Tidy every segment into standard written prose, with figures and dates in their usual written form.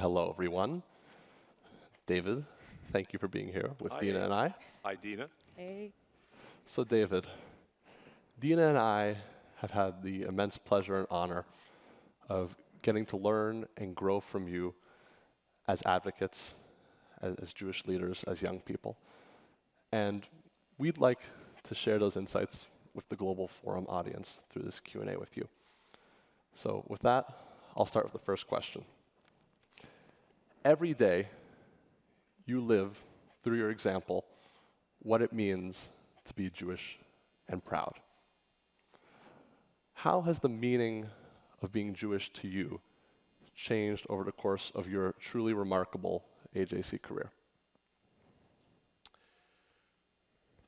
Hello, everyone. David, thank you for being here with Hi, Dina Abe. and I. Hi, Dina. Hey. So, David, Dina and I have had the immense pleasure and honor of getting to learn and grow from you as advocates, as Jewish leaders, as young people. And we'd like to share those insights with the Global Forum audience through this Q&A with you. So with that, I'll start with the first question. Every day, you live, through your example, what it means to be Jewish and proud. How has the meaning of being Jewish to you changed over the course of your truly remarkable AJC career?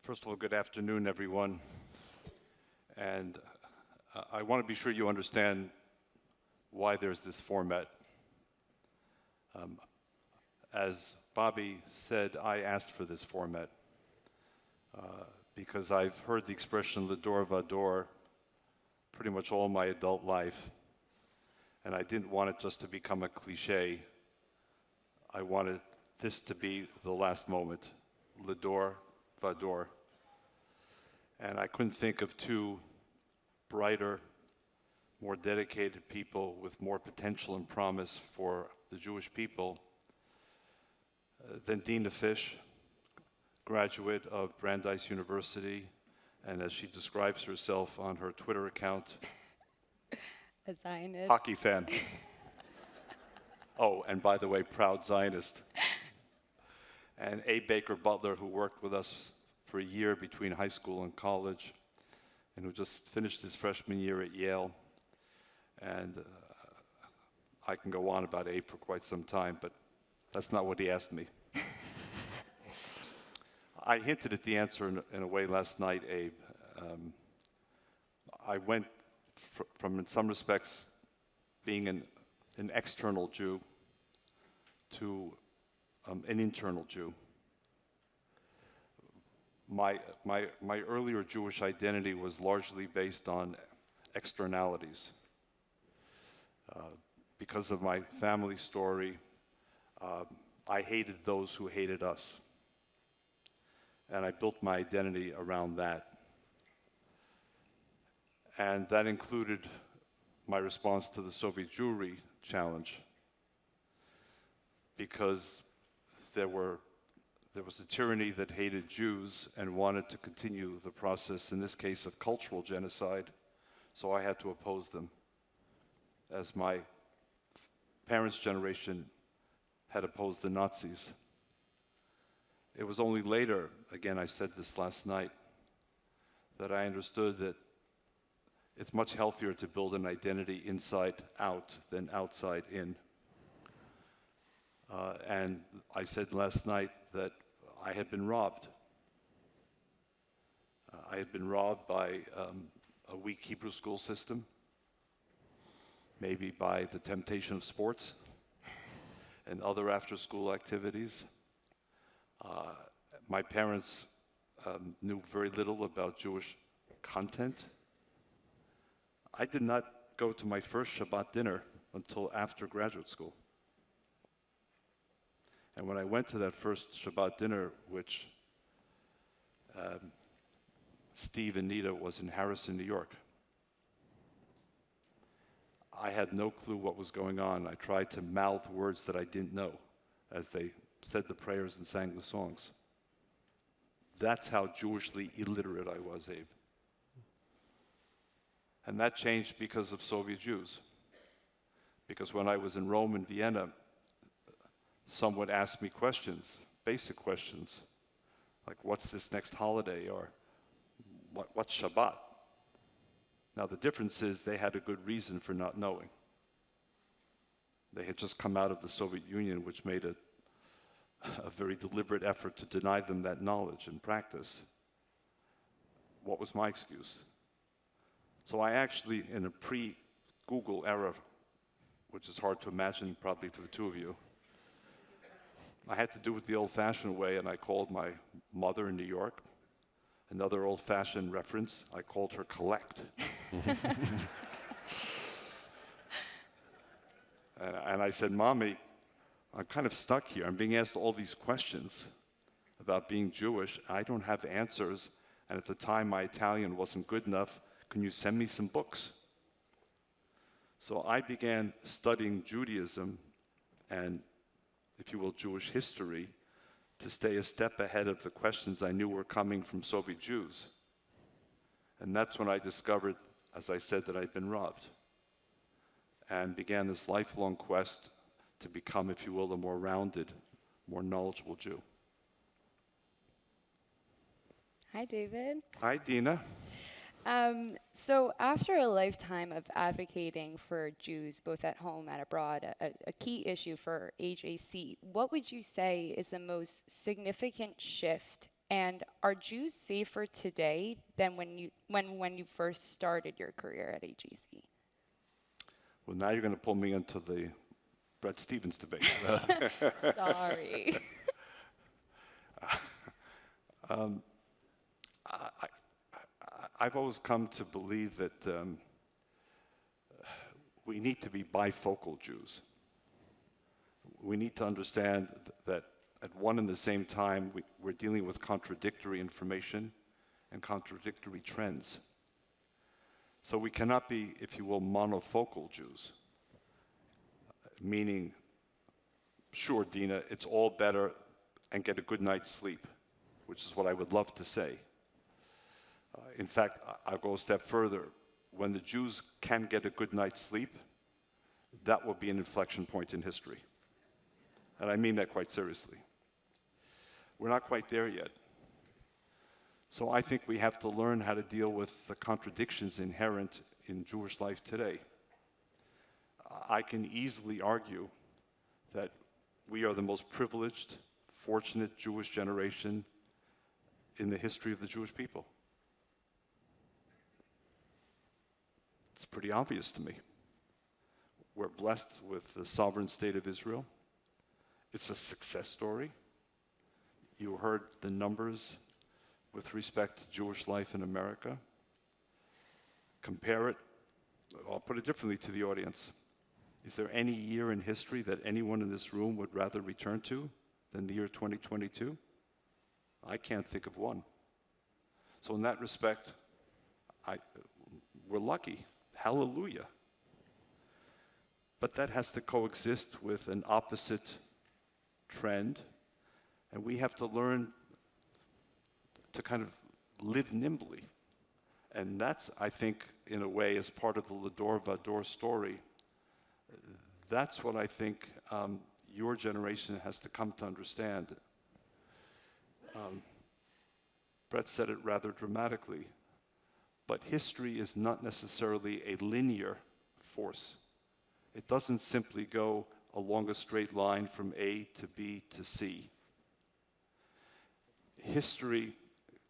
First of all, good afternoon, everyone. And I want to be sure you understand why there's this format. As Bobby said, I asked for this format because I've heard the expression "Lador Vador" pretty much all my adult life, and I didn't want it just to become a cliche. I wanted this to be the last moment, Lador Vador. And I couldn't think of two brighter, more dedicated people with more potential and promise for the Jewish people than Dina Fish, graduate of Brandeis University, and as she describes herself on her Twitter account, A Zionist. hockey fan. Oh, and by the way, proud Zionist. And A. Baker Butler, who worked with us for a year between high school and college, and who just finished his freshman year at Yale. And I can go on about Abe for quite some time, but that's not what he asked me. I hinted at the answer in a way last night, Abe. I went from, in some respects, being an external Jew to an internal Jew. My earlier Jewish identity was largely based on externalities. Because of my family story, I hated those who hated us. And I built my identity around that. And that included my response to the Soviet Jewry challenge, because there was a tyranny that hated Jews and wanted to continue the process, in this case of cultural genocide, so I had to oppose them, as my parents' generation had opposed the Nazis. It was only later, again I said this last night, that I understood that it's much healthier to build an identity inside out than outside in. And I said last night that I had been robbed. I had been robbed by a weak Hebrew school system, maybe by the temptation of sports and other after-school activities. My parents knew very little about Jewish content. I did not go to my first Shabbat dinner until after graduate school. And when I went to that first Shabbat dinner, which Steve and Nita was in Harrison, New York, I had no clue what was going on. I tried to mouth words that I didn't know as they said the prayers and sang the songs. That's how Jewishly illiterate I was, Abe. And that changed because of Soviet Jews. Because when I was in Rome and Vienna, some would ask me questions, basic questions, like what's this next holiday, or what's Shabbat? Now the difference is they had a good reason for not knowing. They had just come out of the Soviet Union, which made a very deliberate effort to deny them that knowledge and practice. What was my excuse? So I actually, in a pre-Google era, which is hard to imagine probably for the two of you, I had to do it the old-fashioned way, and I called my mother in New York. Another old-fashioned reference, I called her Collect. And I said, Mommy, I'm kind of stuck here. I'm being asked all these questions about being Jewish. I don't have answers, and at the time my Italian wasn't good enough. Can you send me some books? So I began studying Judaism and, if you will, Jewish history to stay a step ahead of the questions I knew were coming from Soviet Jews. And that's when I discovered, as I said, that I'd been robbed, and began this lifelong quest to become, if you will, a more rounded, more knowledgeable Jew. Hi, David. Hi, Dina. So after a lifetime of advocating for Jews, both at home and abroad, a key issue for AJC, what would you say is the most significant shift? And are Jews safer today than when you first started your career at AJC? Well, now you're going to pull me into the Brett Stevens debate. Sorry. I've always come to believe that we need to be bifocal Jews. We need to understand that at one and the same time, we're dealing with contradictory information and contradictory trends. So we cannot be, if you will, monofocal Jews, meaning, sure, Dina, it's all better and get a good night's sleep, which is what I would love to say. In fact, I'll go a step further. When the Jews can get a good night's sleep, that will be an inflection point in history. And I mean that quite seriously. We're not quite there yet. So I think we have to learn how to deal with the contradictions inherent in Jewish life today. I can easily argue that we are the most privileged, fortunate Jewish generation in the history of the Jewish people. It's pretty obvious to me. We're blessed with the sovereign state of Israel. It's a success story. You heard the numbers with respect to Jewish life in America. Compare it, I'll put it differently to the audience. Is there any year in history that anyone in this room would rather return to than the year 2022? I can't think of one. So in that respect, we're lucky. Hallelujah. But that has to coexist with an opposite trend, and we have to learn to kind of live nimbly. And that's, I think, in a way, as part of the Lador Vador story, that's what I think your generation has to come to understand. Brett said it rather dramatically, but history is not necessarily a linear force. It doesn't simply go along a straight line from A to B to C. History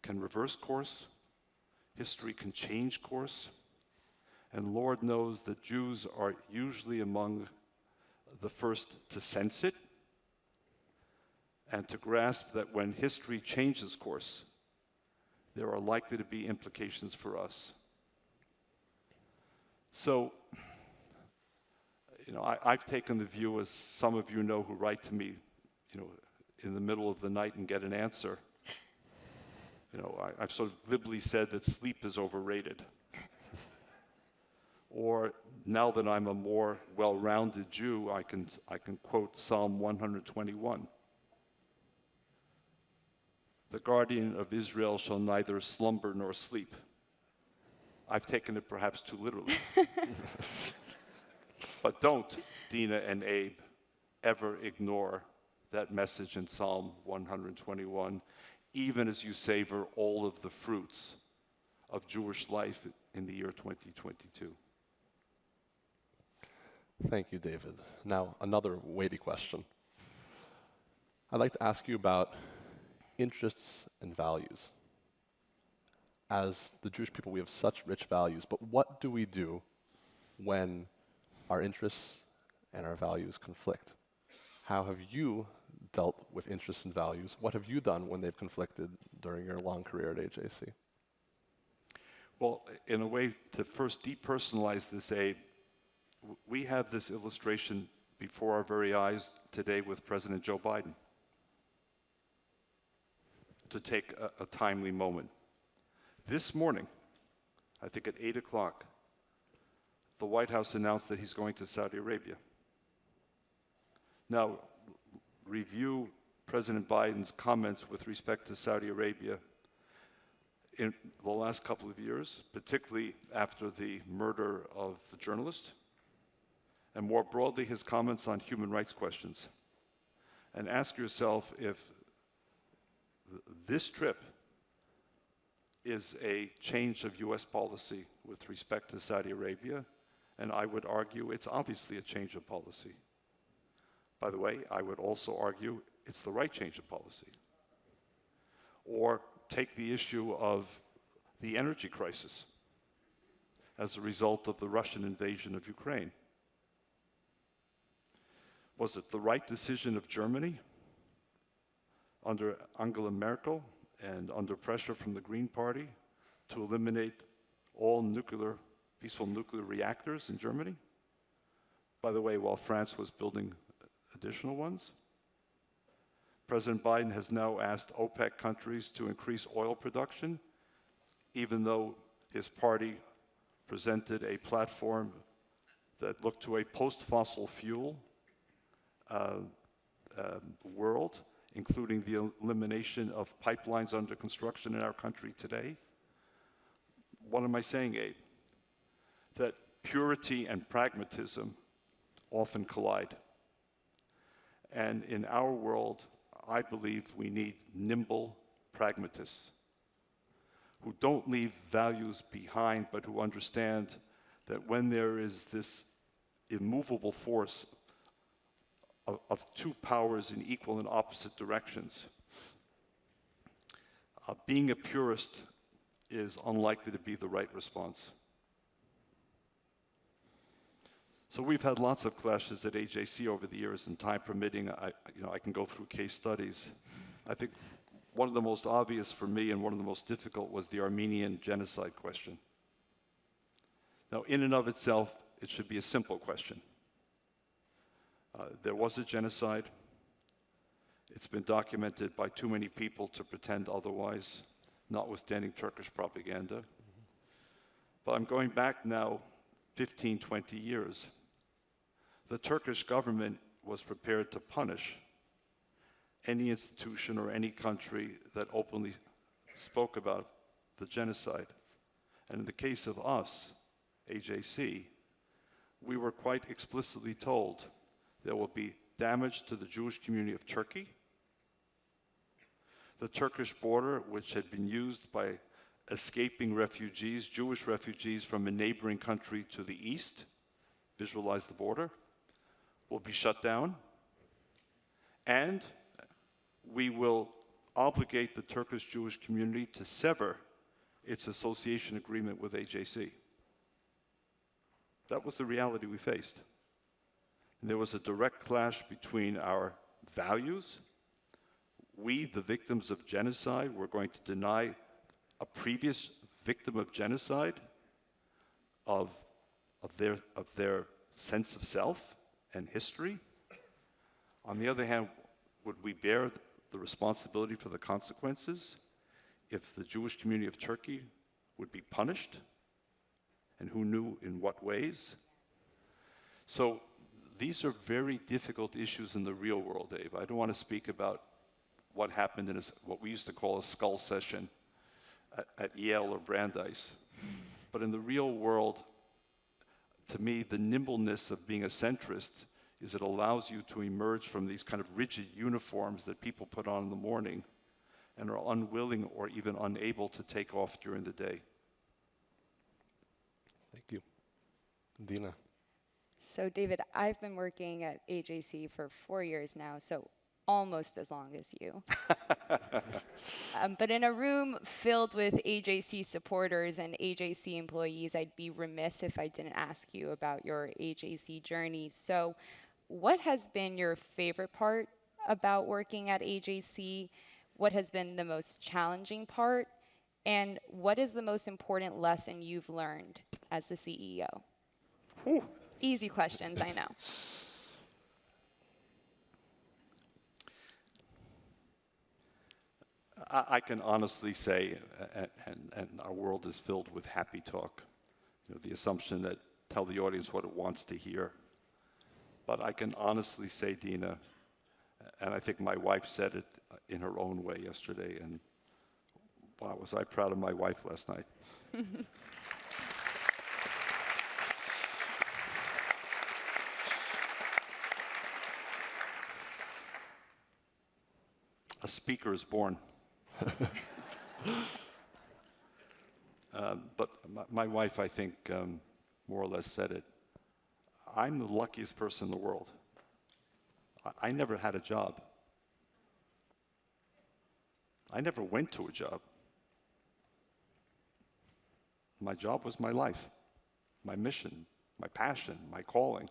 can reverse course. History can change course. And Lord knows that Jews are usually among the first to sense it and to grasp that when history changes course, there are likely to be implications for us. So, I've taken the view, as some of you know who write to me, in the middle of the night and get an answer. I've sort of glibly said that sleep is overrated. Or now that I'm a more well-rounded Jew, I can quote Psalm 121. The guardian of Israel shall neither slumber nor sleep. I've taken it perhaps too literally. But don't, Dina and Abe, ever ignore that message in Psalm 121, even as you savor all of the fruits of Jewish life in the year 2022. Thank you, David. Now, another weighty question. I'd like to ask you about interests and values. As the Jewish people, we have such rich values, but what do we do when our interests and our values conflict? How have you dealt with interests and values? What have you done when they've conflicted during your long career at AJC? Well, in a way, to first depersonalize this, Abe, we have this illustration before our very eyes today with President Joe Biden, to take a timely moment. This morning, I think at 8 o'clock, the White House announced that he's going to Saudi Arabia. Now, review President Biden's comments with respect to Saudi Arabia in the last couple of years, particularly after the murder of the journalist, and more broadly, his comments on human rights questions. And ask yourself if this trip is a change of US policy with respect to Saudi Arabia, and I would argue it's obviously a change of policy. By the way, I would also argue it's the right change of policy. Or take the issue of the energy crisis as a result of the Russian invasion of Ukraine. Was it the right decision of Germany under Angela Merkel and under pressure from the Green Party to eliminate all peaceful nuclear reactors in Germany? By the way, while France was building additional ones. President Biden has now asked OPEC countries to increase oil production, even though his party presented a platform that looked to a post-fossil fuel world, including the elimination of pipelines under construction in our country today. What am I saying, Abe? That purity and pragmatism often collide. And in our world, I believe we need nimble pragmatists who don't leave values behind, but who understand that when there is this immovable force of two powers in equal and opposite directions, being a purist is unlikely to be the right response. So we've had lots of clashes at AJC over the years, and time permitting, I can go through case studies. I think one of the most obvious for me and one of the most difficult was the Armenian genocide question. Now, in and of itself, it should be a simple question. There was a genocide. It's been documented by too many people to pretend otherwise, notwithstanding Turkish propaganda. But I'm going back now 15, 20 years. The Turkish government was prepared to punish any institution or any country that openly spoke about the genocide. And in the case of us, AJC, we were quite explicitly told there will be damage to the Jewish community of Turkey. The Turkish border, which had been used by escaping refugees, Jewish refugees from a neighboring country to the east, visualize the border, will be shut down. And we will obligate the Turkish Jewish community to sever its association agreement with AJC. That was the reality we faced. And there was a direct clash between our values. We, the victims of genocide, were going to deny a previous victim of genocide of their sense of self and history. On the other hand, would we bear the responsibility for the consequences if the Jewish community of Turkey would be punished? And who knew in what ways? So these are very difficult issues in the real world, Dave. I don't want to speak about what happened in what we used to call a skull session at Yale or Brandeis. But in the real world, to me, the nimbleness of being a centrist is it allows you to emerge from these kind of rigid uniforms that people put on in the morning and are unwilling or even unable to take off during the day. Thank you. Dina. So David, I've been working at AJC for 4 years now, so almost as long as you. But in a room filled with AJC supporters and AJC employees, I'd be remiss if I didn't ask you about your AJC journey. So what has been your favorite part about working at AJC? What has been the most challenging part? And what is the most important lesson you've learned as the CEO? Whew. Easy questions, I know. I can honestly say, and our world is filled with happy talk, the assumption that tell the audience what it wants to hear. But I can honestly say, Dina, and I think my wife said it in her own way yesterday, and wow, was I proud of my wife last night. A speaker is born. But my wife, I think, more or less said it. I'm the luckiest person in the world. I never had a job. I never went to a job. My job was my life, my mission, my passion, my calling.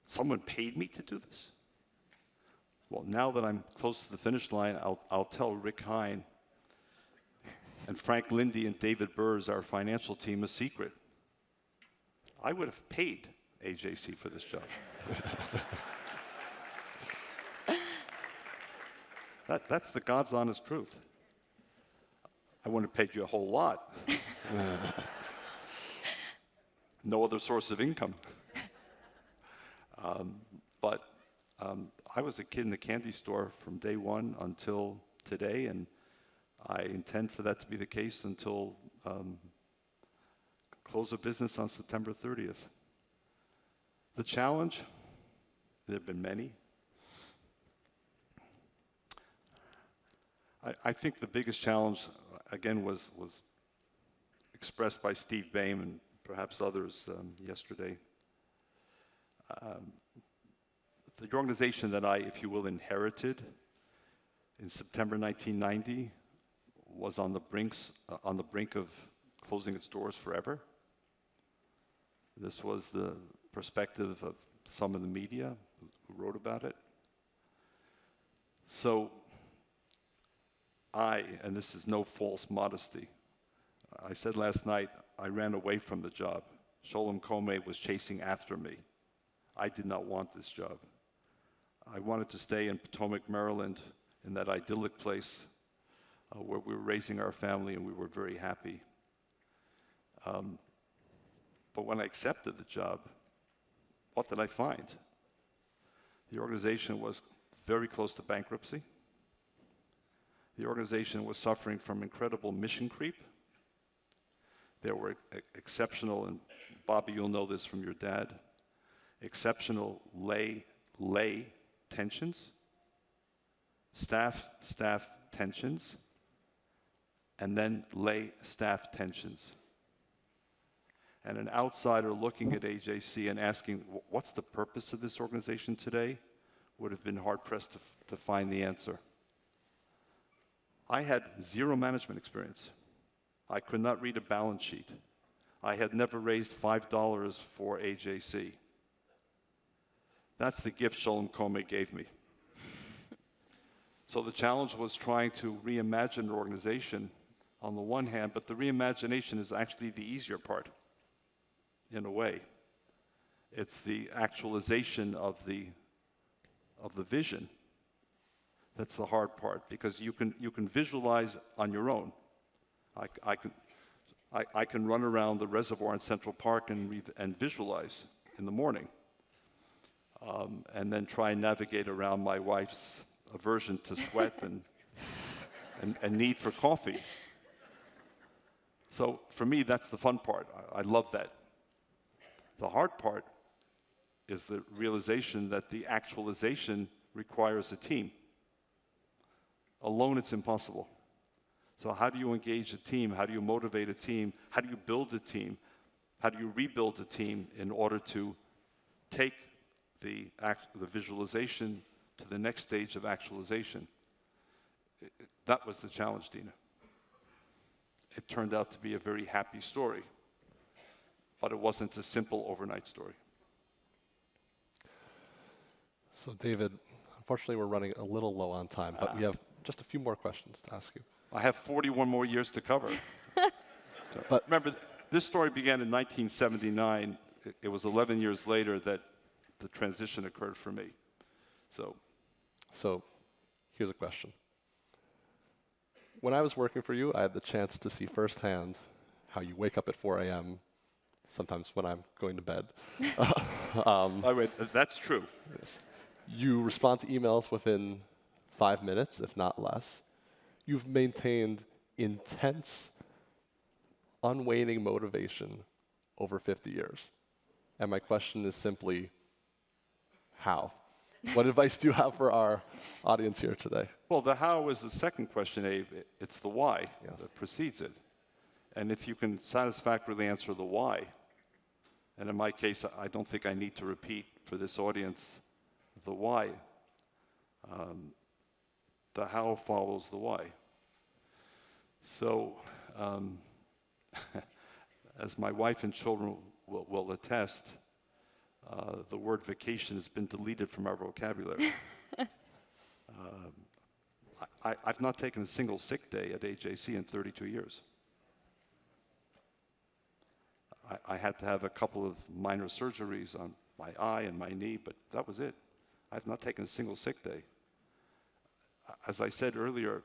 Someone paid me to do this? Well, now that I'm close to the finish line, I'll tell Rick Hine and Frank Lindy and David Burrs, our financial team, a secret. I would have paid AJC for this job. That's the God's honest truth. I wouldn't have paid you a whole lot. No other source of income. But I was a kid in the candy store from day one until today, and I intend for that to be the case until close of business on September 30th. The challenge, there have been many. I think the biggest challenge, again, was expressed by Steve Boehm and perhaps others yesterday. The organization that I, if you will, inherited in September 1990 was on the brink of closing its doors forever. This was the perspective of some of the media who wrote about it. So and this is no false modesty, I said last night, I ran away from the job. Sholem Kome was chasing after me. I did not want this job. I wanted to stay in Potomac, Maryland, in that idyllic place where we were raising our family and we were very happy. But when I accepted the job, what did I find? The organization was very close to bankruptcy. The organization was suffering from incredible mission creep. There were exceptional, and Bobby, you'll know this from your dad, exceptional lay tensions, staff tensions, and then lay staff tensions. And an outsider looking at AJC and asking, what's the purpose of this organization today, would have been hard-pressed to find the answer. I had zero management experience. I could not read a balance sheet. I had never raised $5 for AJC. That's the gift Sholem Kome gave me. So the challenge was trying to reimagine an organization on the one hand, but the reimagination is actually the easier part, in a way. It's the actualization of the vision that's the hard part, because you can visualize on your own. I can run around the reservoir in Central Park and visualize in the morning, and then try and navigate around my wife's aversion to sweat and need for coffee. So for me, that's the fun part. I love that. The hard part is the realization that the actualization requires a team. Alone, it's impossible. So how do you engage a team? How do you motivate a team? How do you build a team? How do you rebuild a team in order to take the visualization to the next stage of actualization? That was the challenge, Dina. It turned out to be a very happy story, but it wasn't a simple overnight story. So David, unfortunately we're running a little low on time, but we have just a few more questions to ask you. I have 41 more years to cover. But remember, this story began in 1979. It was 11 years later that the transition occurred for me. So here's a question. when I was working for you, I had the chance to see firsthand how you wake up at 4 a.m., sometimes when I'm going to bed. That's true. Yes. You respond to emails within 5 minutes, if not less. You've maintained intense, unwaning motivation over 50 years. And my question is simply, how? What advice do you have for our audience here today? Well, the how is the second question, Abe. It's the why that precedes it. And if you can satisfactorily answer the why, and in my case, I don't think I need to repeat for this audience the why, the how follows the why. So, as my wife and children will attest, the word vacation has been deleted from our vocabulary. I've not taken a single sick day at AJC in 32 years. I had to have a couple of minor surgeries on my eye and my knee, but that was it. I've not taken a single sick day. As I said earlier,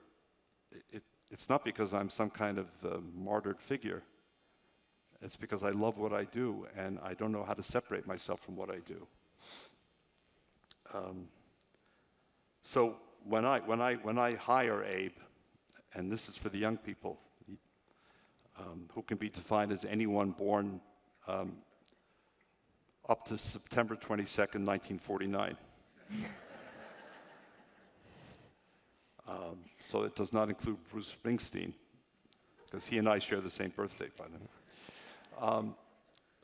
it's not because I'm some kind of martyred figure. It's because I love what I do, and I don't know how to separate myself from what I do. So when I hire Abe, and this is for the young people, who can be defined as anyone born up to September 22nd, 1949. So it does not include Bruce Springsteen, because he and I share the same birthday by then.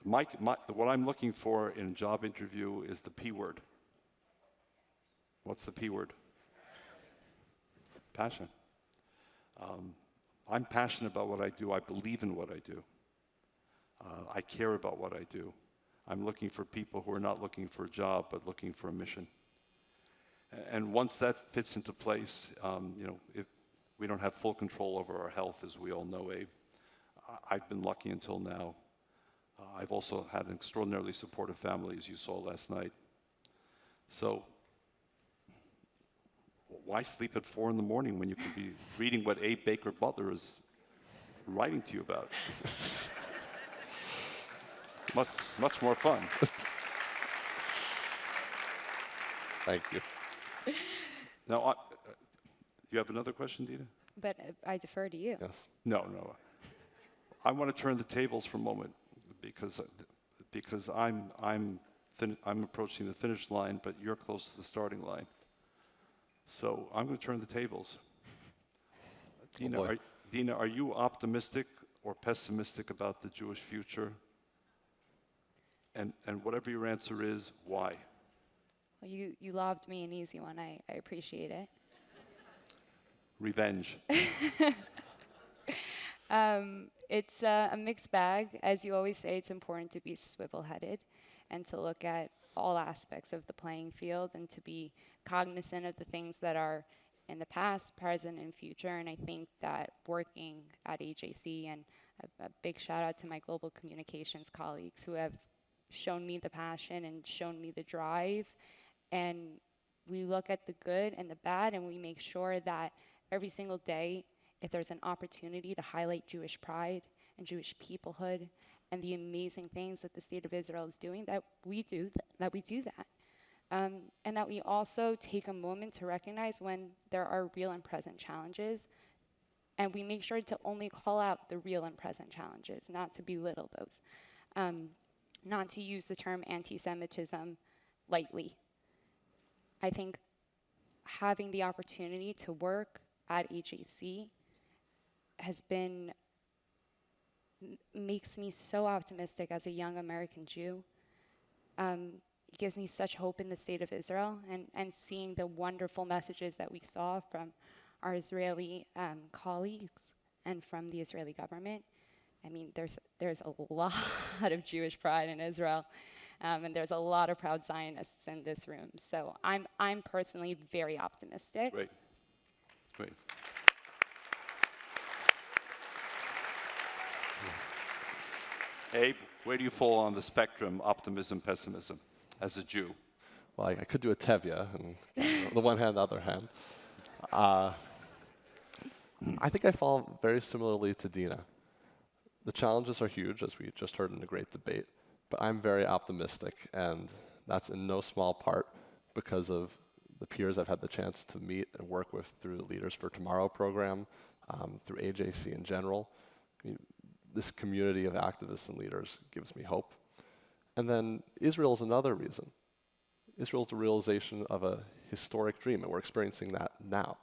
What I'm looking for in a job interview is the P word. What's the P word? Passion. I'm passionate about what I do. I believe in what I do. I care about what I do. I'm looking for people who are not looking for a job, but looking for a mission. And once that fits into place, if we don't have full control over our health, as we all know, Abe. I've been lucky until now. I've also had an extraordinarily supportive family, as you saw last night. So why sleep at 4 in the morning when you can be reading what Abe Baker Butler is writing to you about? much more fun. Thank you. Now, you have another question, Dina? But I defer to you. Yes. No. I want to turn the tables for a moment because I'm approaching the finish line, but you're close to the starting line. So I'm going to turn the tables. Dina, are you optimistic or pessimistic about the Jewish future? And whatever your answer is, why? Well, you lobbed me an easy one. I appreciate it. Revenge. It's a mixed bag. As you always say, it's important to be swivel-headed and to look at all aspects of the playing field and to be cognizant of the things that are in the past, present, and future. And I think that working at AJC, and a big shout out to my global communications colleagues who have shown me the passion and shown me the drive. And we look at the good and the bad, and we make sure that every single day, if there's an opportunity to highlight Jewish pride and Jewish peoplehood and the amazing things that the state of Israel is doing, that we do that. And that we also take a moment to recognize when there are real and present challenges, and we make sure to only call out the real and present challenges, not to belittle those, not to use the term anti-Semitism lightly. I think having the opportunity to work at AJC makes me so optimistic as a young American Jew. It gives me such hope in the state of Israel, and seeing the wonderful messages that we saw from our Israeli colleagues and from the Israeli government. I mean, there's a lot of Jewish pride in Israel, and there's a lot of proud Zionists in this room. So I'm personally very optimistic. Great. Abe, where do you fall on the spectrum, optimism, pessimism, as a Jew? Well, I could do a tevya, and the one hand, the other hand. I think I fall very similarly to Dina. The challenges are huge, as we just heard in the great debate, but I'm very optimistic, and that's in no small part because of the peers I've had the chance to meet and work with through the Leaders for Tomorrow program, through AJC in general. I mean, this community of activists and leaders gives me hope. And then Israel is another reason. Israel is the realization of a historic dream, and we're experiencing that now.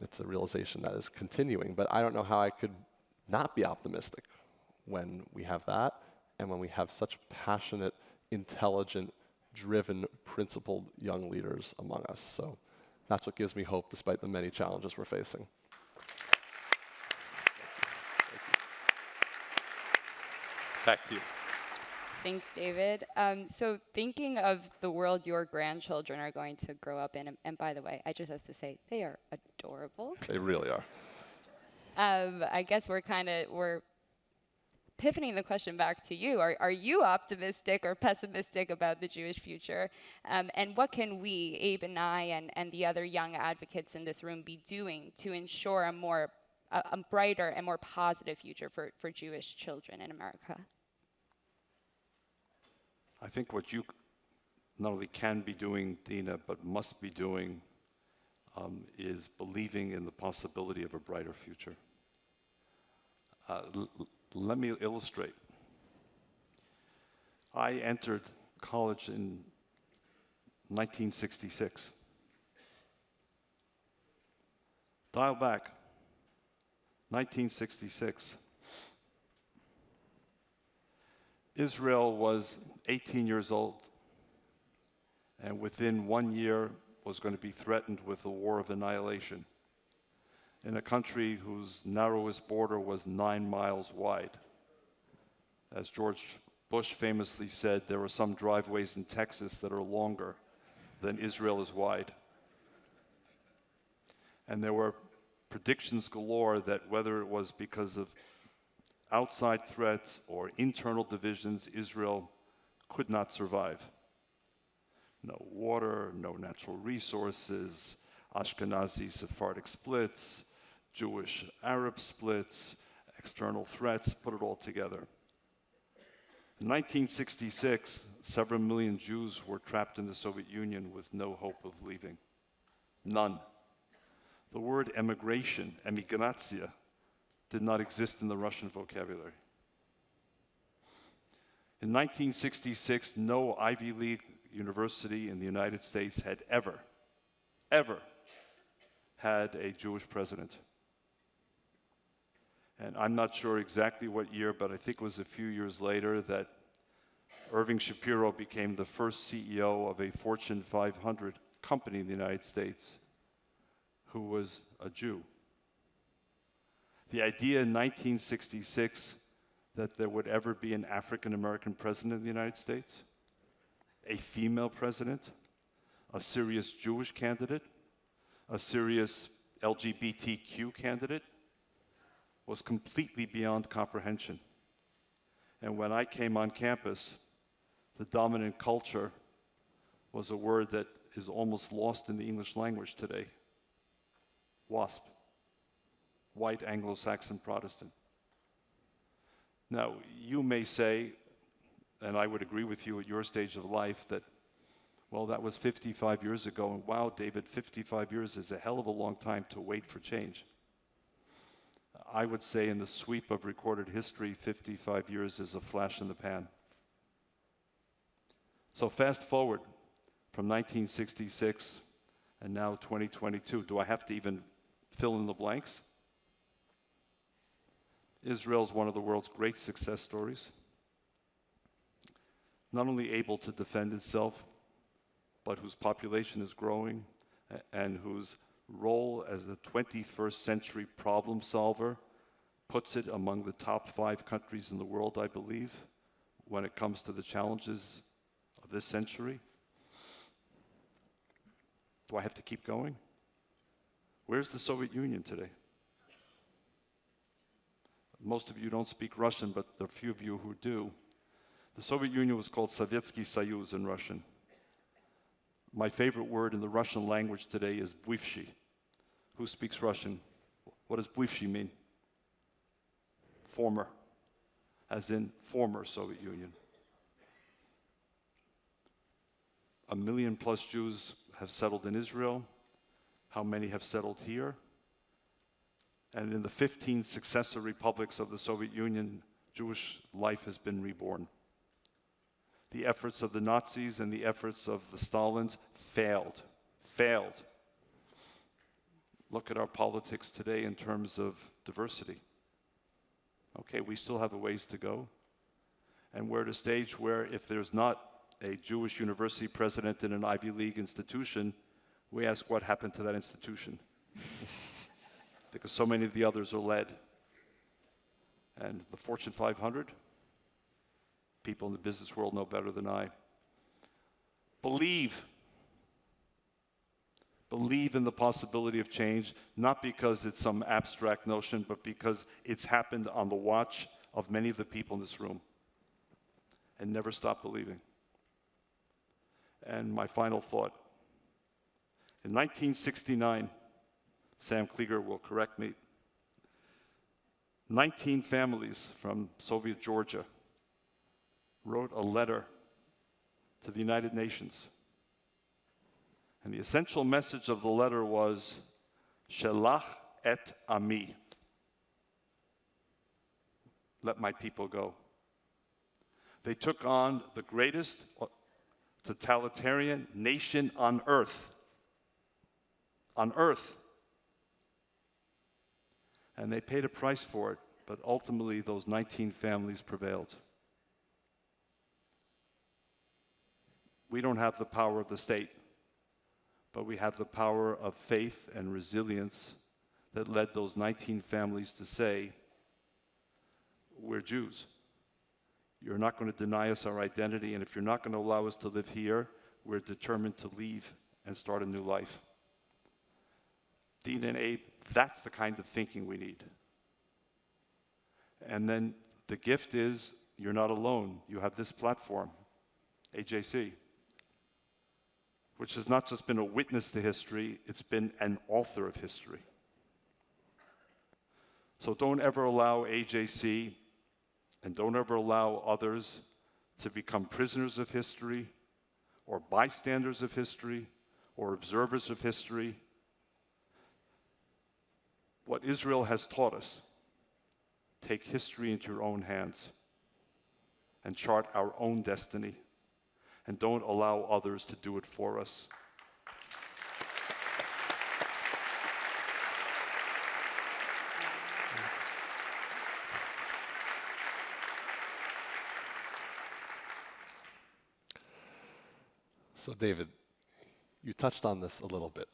It's a realization that is continuing, but I don't know how I could not be optimistic when we have that and when we have such passionate, intelligent, driven, principled young leaders among us. So that's what gives me hope despite the many challenges we're facing. Back to you. Thanks, David. So thinking of the world your grandchildren are going to grow up in, and by the way, I just have to say, they are adorable. They really are. I guess we're pivoting the question back to you. Are you optimistic or pessimistic about the Jewish future? And what can we, Abe and I, and the other young advocates in this room be doing to ensure a brighter and more positive future for Jewish children in America? I think what you not only can be doing, Dina, but must be doing is believing in the possibility of a brighter future. Let me illustrate. I entered college in 1966. Dial back, 1966. Israel was 18 years old, and within 1 year was going to be threatened with a war of annihilation in a country whose narrowest border was 9 miles wide. As George Bush famously said, there are some driveways in Texas that are longer than Israel is wide. And there were predictions galore that whether it was because of outside threats or internal divisions, Israel could not survive. No water, no natural resources, Ashkenazi Sephardic splits, Jewish Arab splits, external threats, put it all together. In 1966, several million Jews were trapped in the Soviet Union with no hope of leaving. None. The word emigration, emigracja, did not exist in the Russian vocabulary. In 1966, no Ivy League university in the United States had ever had a Jewish president. And I'm not sure exactly what year, but I think it was a few years later that Irving Shapiro became the first CEO of a Fortune 500 company in the United States who was a Jew. The idea in 1966 that there would ever be an African American president of the United States, a female president, a serious Jewish candidate, a serious LGBTQ candidate, was completely beyond comprehension. And when I came on campus, the dominant culture was a word that is almost lost in the English language today. WASP, white Anglo-Saxon Protestant. Now, you may say, and I would agree with you at your stage of life, that, well, that was 55 years ago, and wow, David, 55 years is a hell of a long time to wait for change. I would say in the sweep of recorded history, 55 years is a flash in the pan. So fast forward from 1966 and now 2022. Do I have to even fill in the blanks? Israel is one of the world's great success stories. Not only able to defend itself, but whose population is growing and whose role as a 21st century problem solver puts it among the top 5 countries in the world, I believe, when it comes to the challenges of this century. Do I have to keep going? Where's the Soviet Union today? Most of you don't speak Russian, but there are a few of you who do. The Soviet Union was called Sovietsky Soyuz in Russian. My favorite word in the Russian language today is bывший. Who speaks Russian? What does bывший mean? Former, as in former Soviet Union. 1 million plus Jews have settled in Israel. How many have settled here? And in the 15 successor republics of the Soviet Union, Jewish life has been reborn. The efforts of the Nazis and the efforts of the Stalins failed. Look at our politics today in terms of diversity. Okay, we still have a ways to go. And we're at a stage where if there's not a Jewish university president in an Ivy League institution, we ask what happened to that institution. Because so many of the others are led. And the Fortune 500, people in the business world know better than I. Believe in the possibility of change, not because it's some abstract notion, but because it's happened on the watch of many of the people in this room. And never stop believing. And my final thought. In 1969, Sam Klieger will correct me, 19 families from Soviet Georgia wrote a letter to the United Nations. And the essential message of the letter was, Shelach et ami. Let my people go. They took on the greatest totalitarian nation on earth. On earth. And they paid a price for it, but ultimately those 19 families prevailed. We don't have the power of the state, but we have the power of faith and resilience that led those 19 families to say, we're Jews. You're not going to deny us our identity, and if you're not going to allow us to live here, we're determined to leave and start a new life. Dean and Abe, that's the kind of thinking we need. And then the gift is, you're not alone. You have this platform, AJC, which has not just been a witness to history, it's been an author of history. So don't ever allow AJC and don't ever allow others to become prisoners of history or bystanders of history or observers of history. What Israel has taught us, take history into your own hands and chart our own destiny, and don't allow others to do it for us. So David, you touched on this a little bit,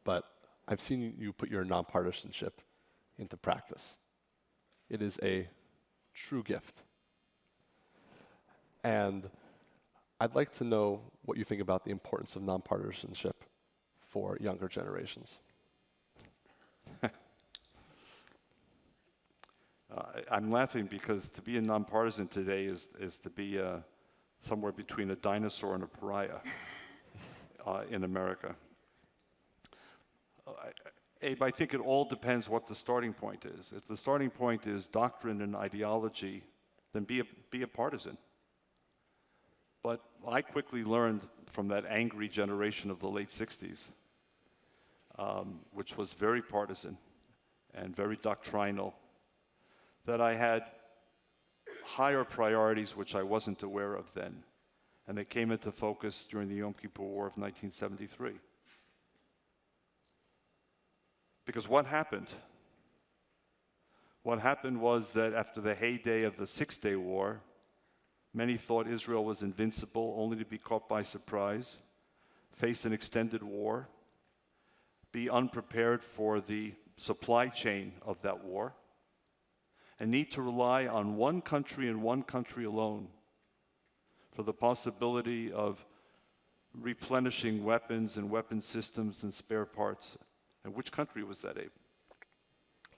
but I've seen you put your nonpartisanship into practice. It is a true gift. And I'd like to know what you think about the importance of nonpartisanship for younger generations. I'm laughing because to be a nonpartisan today is to be somewhere between a dinosaur and a pariah in America. Abe, I think it all depends what the starting point is. If the starting point is doctrine and ideology, then be a partisan. But I quickly learned from that angry generation of the late 60s, which was very partisan and very doctrinal, that I had higher priorities which I wasn't aware of then. And they came into focus during the Yom Kippur War of 1973. Because what happened? What happened was that after the heyday of the Six-Day War, many thought Israel was invincible, only to be caught by surprise, face an extended war, be unprepared for the supply chain of that war, and need to rely on one country and one country alone for the possibility of replenishing weapons and weapon systems and spare parts. And which country was that, Abe?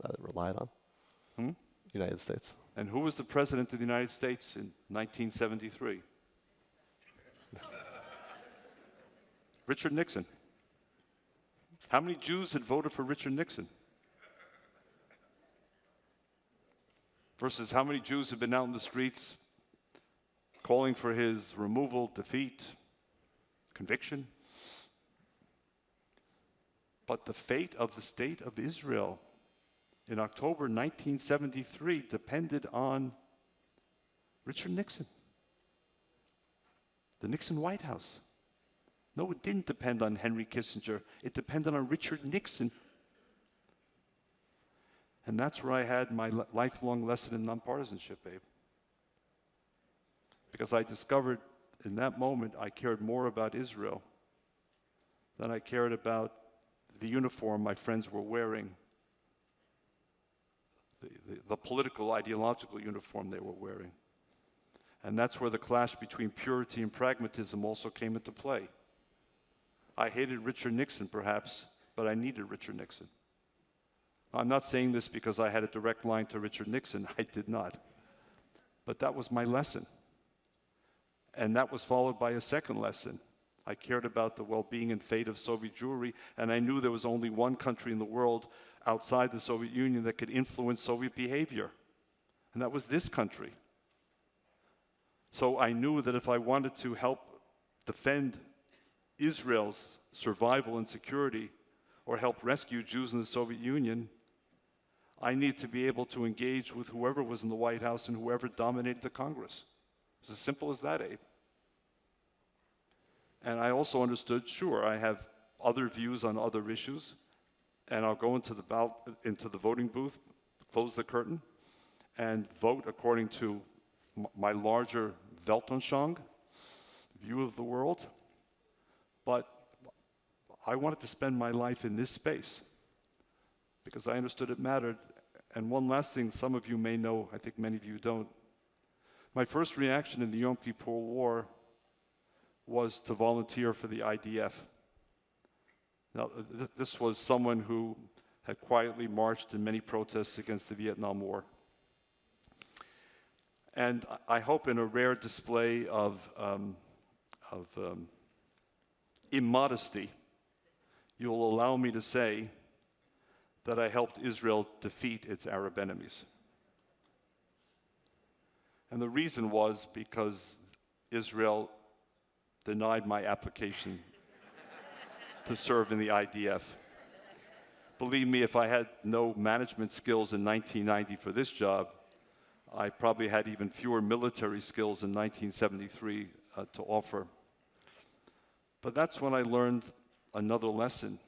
That it relied on? United States. And who was the president of the United States in 1973? Richard Nixon. How many Jews had voted for Richard Nixon? versus how many Jews have been out in the streets calling for his removal, defeat, conviction. But the fate of the state of Israel in October 1973 depended on Richard Nixon, the Nixon White House. No, it didn't depend on Henry Kissinger. It depended on Richard Nixon. And that's where I had my lifelong lesson in nonpartisanship, Abe. Because I discovered in that moment I cared more about Israel than I cared about the uniform my friends were wearing, the political, ideological uniform they were wearing. And that's where the clash between purity and pragmatism also came into play. I hated Richard Nixon, perhaps, but I needed Richard Nixon. I'm not saying this because I had a direct line to Richard Nixon. I did not. But that was my lesson. And that was followed by a second lesson. I cared about the well-being and fate of Soviet Jewry, and I knew there was only one country in the world outside the Soviet Union that could influence Soviet behavior, and that was this country. So I knew that if I wanted to help defend Israel's survival and security, or help rescue Jews in the Soviet Union, I need to be able to engage with whoever was in the White House and whoever dominated the Congress. It's as simple as that, Abe. And I also understood, sure, I have other views on other issues, and I'll go into the voting booth, close the curtain, and vote according to my larger Weltanschauung view of the world. But I wanted to spend my life in this space because I understood it mattered. And one last thing some of you may know, I think many of you don't. My first reaction in the Yom Kippur War was to volunteer for the IDF. Now, this was someone who had quietly marched in many protests against the Vietnam War. And I hope in a rare display of immodesty, you'll allow me to say that I helped Israel defeat its Arab enemies. And the reason was because Israel denied my application to serve in the IDF. Believe me, if I had no management skills in 1990 for this job, I probably had even fewer military skills in 1973 to offer. But that's when I learned another lesson,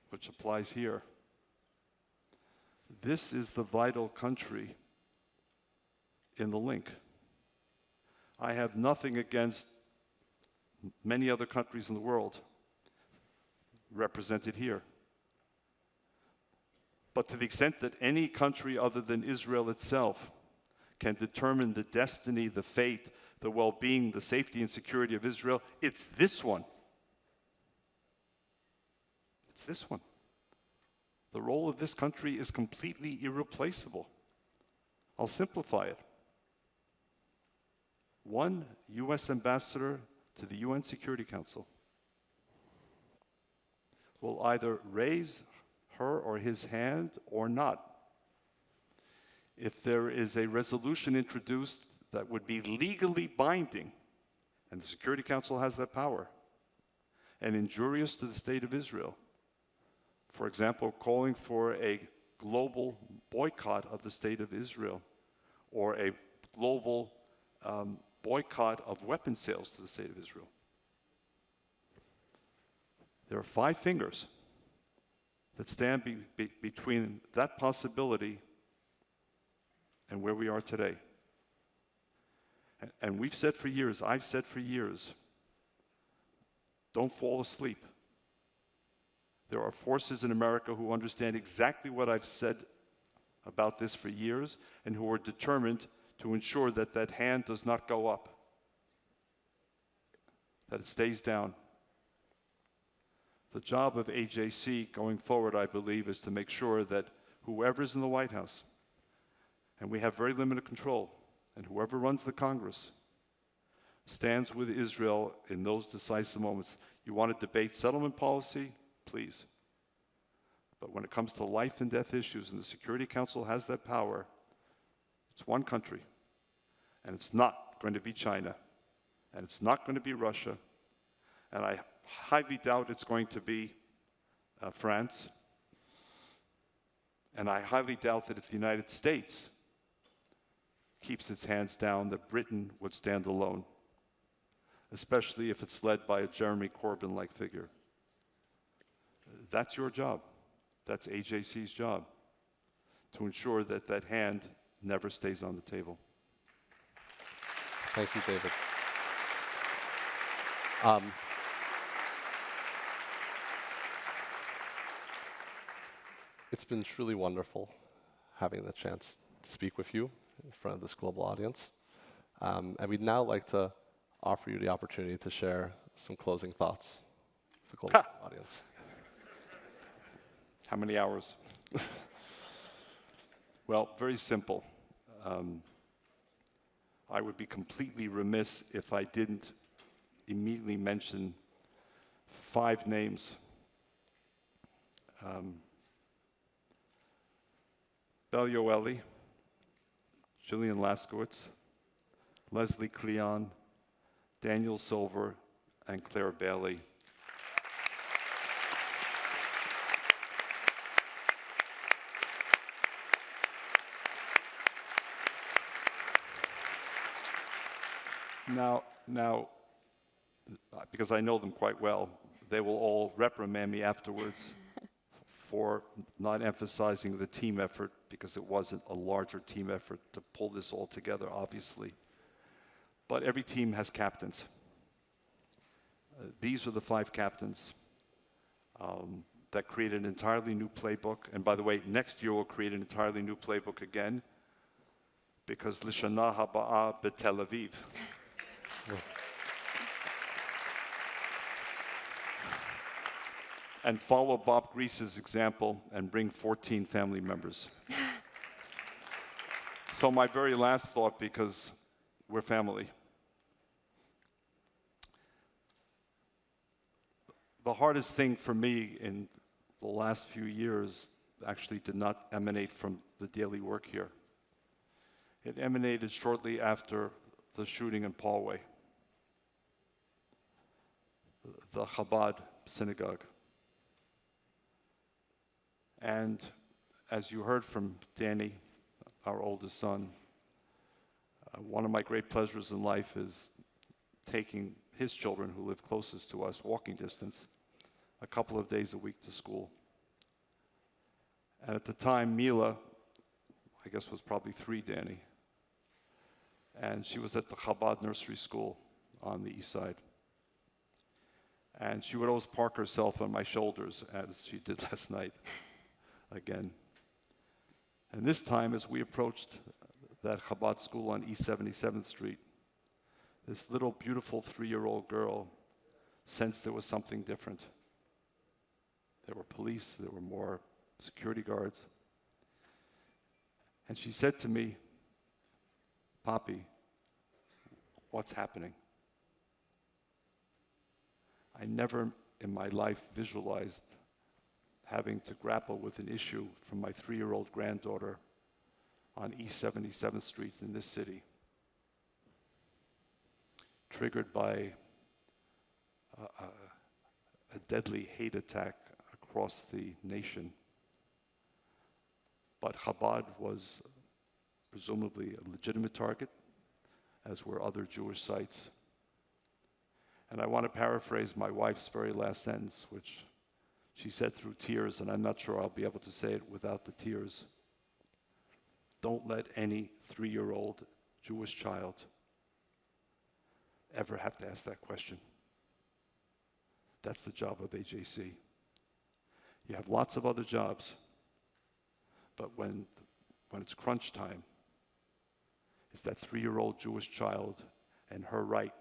which applies here. This is the vital country in the link. I have nothing against many other countries in the world represented here. But to the extent that any country other than Israel itself can determine the destiny, the fate, the well-being, the safety and security of Israel, it's this one. It's this one. The role of this country is completely irreplaceable. I'll simplify it. One U.S. ambassador to the UN Security Council will either raise her or his hand or not if there is a resolution introduced that would be legally binding, and the Security Council has that power, and injurious to the state of Israel. For example, calling for a global boycott of the state of Israel, or a global boycott of weapon sales to the state of Israel. There are 5 fingers that stand between that possibility and where we are today. And we've said for years, I've said for years, don't fall asleep. There are forces in America who understand exactly what I've said about this for years and who are determined to ensure that that hand does not go up, that it stays down. The job of AJC going forward, I believe, is to make sure that whoever's in the White House, and we have very limited control, and whoever runs the Congress, stands with Israel in those decisive moments. You want to debate settlement policy? Please. But when it comes to life and death issues, and the Security Council has that power, It's one country. And it's not going to be China. And it's not going to be Russia. And I highly doubt it's going to be France. And I highly doubt that if the United States keeps its hands down, that Britain would stand alone, especially if it's led by a Jeremy Corbyn-like figure. That's your job. That's AJC's job, to ensure that that hand never stays on the table. Thank you, David. It's been truly wonderful having the chance to speak with you in front of this global audience. And we'd now like to offer you the opportunity to share some closing thoughts with the global audience. How many hours? Well, very simple. I would be completely remiss if I didn't immediately mention 5 names. Belio Eli, Gillian Laskowitz, Leslie Cleon, Daniel Silver, and Claire Bailey. Now, because I know them quite well, they will all reprimand me afterwards for not emphasizing the team effort, because it wasn't a larger team effort to pull this all together, obviously. But every team has captains. These are the 5 captains that created an entirely new playbook. And by the way, next year we'll create an entirely new playbook again, because Lishana Haba'a B'Tel Aviv. And follow Bob Grease's example and bring 14 family members. So my very last thought, because we're family. The hardest thing for me in the last few years actually did not emanate from the daily work here. It emanated shortly after the shooting in Poway, the Chabad synagogue. And as you heard from Danny, our oldest son, one of my great pleasures in life is taking his children, who live closest to us, walking distance, a couple of days a week to school. And at the time, Mila, I guess was probably 3, Danny, and she was at the Chabad nursery school on the east side. And she would always park herself on my shoulders, as she did last night again. And this time, as we approached that Chabad school on East 77th Street, this little beautiful 3-year-old girl sensed there was something different. There were police, there were more security guards. And she said to me, "Papi, what's happening?" I never in my life visualized having to grapple with an issue from my 3-year-old granddaughter on East 77th Street in this city, triggered by a deadly hate attack across the nation. But Chabad was presumably a legitimate target, as were other Jewish sites. And I want to paraphrase my wife's very last sentence, which she said through tears, and I'm not sure I'll be able to say it without the tears. Don't let any 3-year-old Jewish child ever have to ask that question. That's the job of AJC. You have lots of other jobs, but when it's crunch time, it's that 3-year-old Jewish child and her right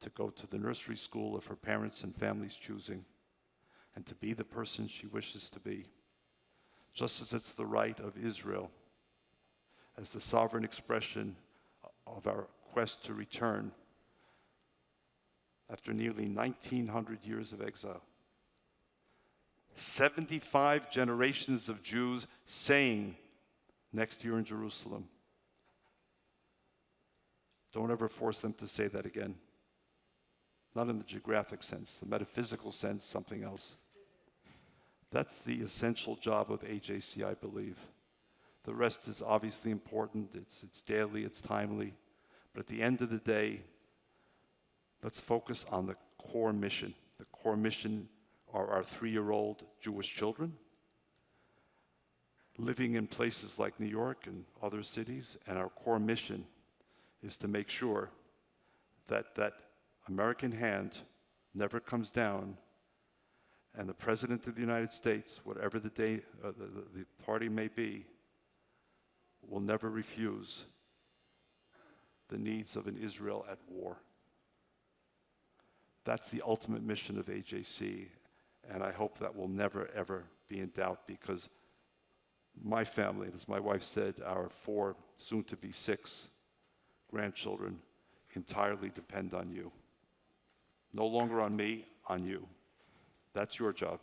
to go to the nursery school of her parents and family's choosing, and to be the person she wishes to be, just as it's the right of Israel, as the sovereign expression of our quest to return after nearly 1,900 years of exile. 75 generations of Jews saying next year in Jerusalem, Don't ever force them to say that again. Not in the geographic sense, the metaphysical sense, something else. That's the essential job of AJC, I believe. The rest is obviously important, it's daily, it's timely, but at the end of the day, let's focus on the core mission. The core mission are our 3-year-old Jewish children living in places like New York and other cities, and our core mission is to make sure that that American hand never comes down, and the President of the United States, whatever the party may be, will never refuse the needs of an Israel at war. That's the ultimate mission of AJC, and I hope that will never, ever be in doubt, because my family, as my wife said, our 4, soon-to-be 6 grandchildren entirely depend on you. No longer on me, on you. That's your job.